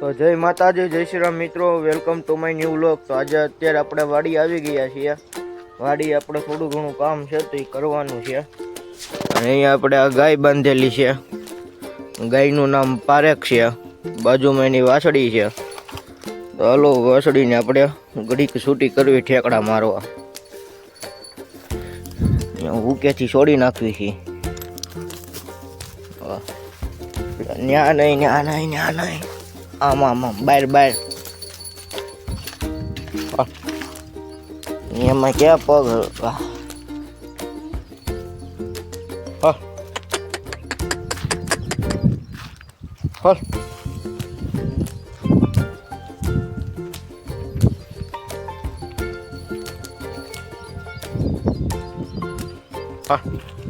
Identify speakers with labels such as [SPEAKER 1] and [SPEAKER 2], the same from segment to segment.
[SPEAKER 1] તો જય માતાજી, જય શ્રી રામ મિત્રો, welcome to my new vlog. તો આજે અત્યારે આપણે વાડી આવી ગયા છીએ। વાડી આપણે થોડું ઘણું કામ છે તો એ કરવાનું છે। અને અહીંયા આપણે આ ગાય બાંધેલી છે। ગાયનું નામ પારેખ છે, બાજુમાં એની વાછડી છે। તો હાલો વાછડીને આપણે ઘડીક છૂટી કરવી, ઠેકડા મારવા। ઉકેથી છોડી નાખવી છે। ન્યા નહીં, ન્યા નહીં, ન્યા નહીં, આમ આમ આમ બહાર બહાર। એમાં ક્યાં પગ હલ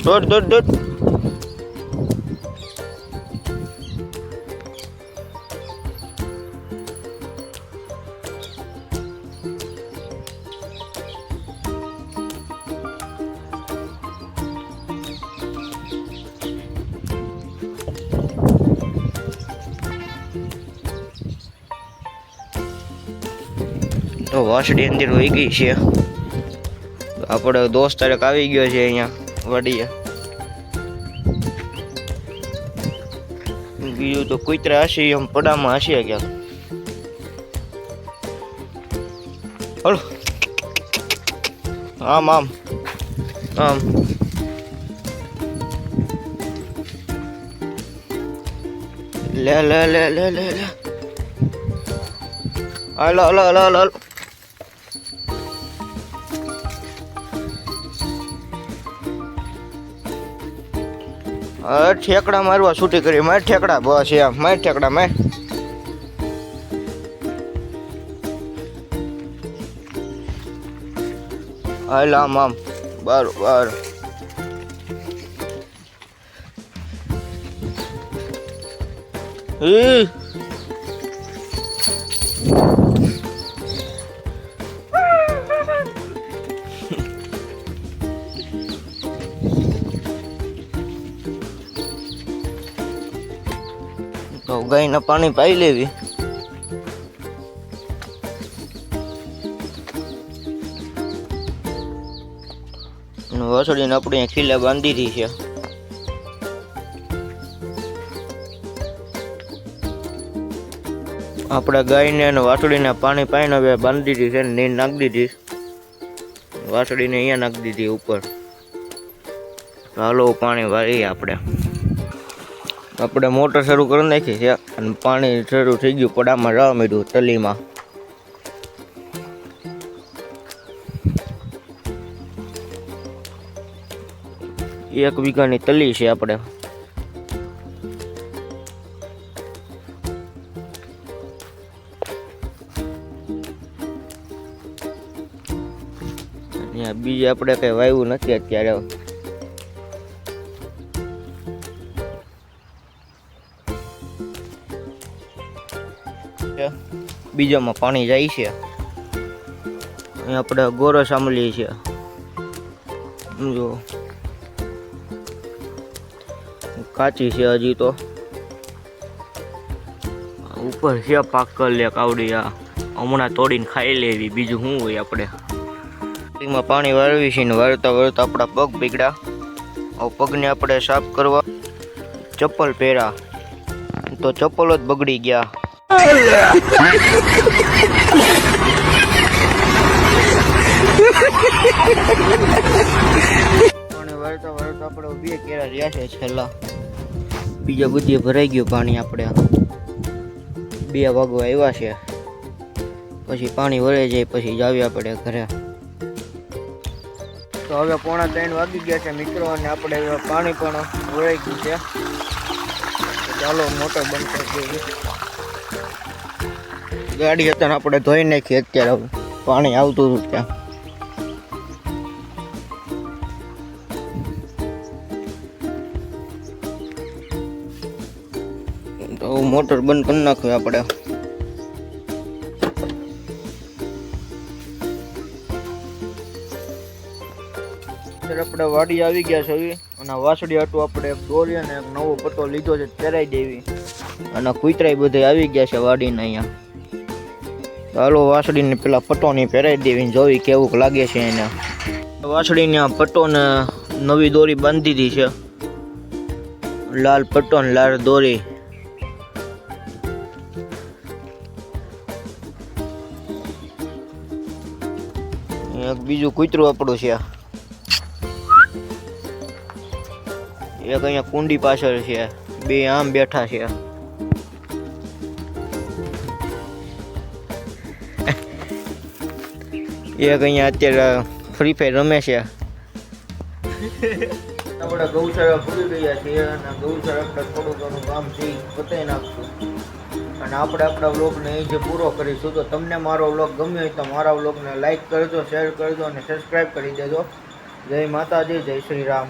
[SPEAKER 1] દોડ દોડ દોડ। તો વાસડી અંદર હોઈ ગઈ છે। આપણે દોસ્ત તારક આવી ગયો છે અહીંયા વાડીએ। બીજું તો કુતરા હશે, એમ પડામાં હશે ક્યાંક। હલો આમ આમ આમ લે લે લે લે લે લે હાલો હાલો હાલો હાલો। ઠેકડા મારવા છૂટી કરી, માર ઠેકડા, બસ એમ માર ઠેકડા માર। હાલ આમ આમ બરોબર। તો ગાયને પાણી પાઈ લેવી। વાસળીને આપણે ખીલા બાંધી દી છે। આપણે ગાયને અને વાસળીને પાણી પાઈને હવે બાંધી દીધી છે, નીર નાખી દીધી। વાસળીને અહીંયા નાખી દીધી ઉપર। હાલો પાણી વાળીએ આપણે મોટર શરૂ કરી નાખી છે અને પાણી શરૂ થઈ ગયું, પડામાં જવા માંડ્યું તલીમાં। એક વીઘાની તલી છે આપણે। બીજે આપણે કઈ વાવ્યું નથી અત્યારે। બીજામાં પાણી જાય છે। અહીં આપણે ગોરસ આંબલી છે, જો કાચી છે હજી તો। ઉપર છે પાકલ લે કાવડી, આ હમણાં તોડીને ખાઈ લેવી, બીજું શું હોય આપણે। એમાં પાણી વાળવી છે ને વાળતા વાળતા આપણા પગ પીગળ્યા। હવે પગને આપણે સાફ કરવા ચપ્પલ પહેર્યા તો ચપ્પલો જ બગડી ગયા। પાણી વાળતા વાળતા આપણે બે કેરા રહ્યા છે છેલ્લા, બીજા બધી ભરાઈ ગયું પાણી। આપણે 2 વાગવા આવ્યા છે, પછી પાણી વળે જાય પછી જાવી આપણે ઘરે। તો હવે 2:45 વાગી ગયા છે મિત્રો, અને આપણે હવે પાણી પણ વળાઈ ગયું છે। ચાલો મોટર બંધ કરી દઈએ। ગાડી અત્યારે આપણે ધોઈ નાખી, અત્યારે પાણી આવતું હતું ત્યાં। તો મોટર બંધ કરી નાખ્યું આપણે। આપણે વાડી આવી ગયા છે અને વાસળી હાટું આપણે એક દોરી અને એક નવો પટ્ટો લીધો છે, પહેરાઈ દેવી। અને કૂતરાય બધે આવી ગયા છે વાડીને અહીંયા. ચાલો વાસળીને પેલા પટોની પહેરાવી દેવીને જોવી કેવું લાગે છે એને. વાસળીને આ પટોને નવી દોરી બાંધી દીધી છે, લાલ પટ્ટો ને લાલ દોરી. એક બીજું કૂતરું આપણું છે, એક અહીંયા કુંડી પાછળ છે, બે આમ બેઠા છે. એક અહીંયા અત્યારે ફ્રી ફાયર રમે છે. આપણે ગૌશાળા ખુલી ગયા છીએ અને ગૌશાળા આપણે થોડું ઘણું કામ છે પતાવી નાખશું અને આપણે આપણા વ્લોગને અહીં જે પૂરો કરીશું. તો તમને મારો વ્લોગ ગમ્યો હોય તો મારા વ્લોગને લાઈક કરજો, શેર કરજો અને સબસ્ક્રાઈબ કરી દેજો. જય માતાજી, જય શ્રી રામ.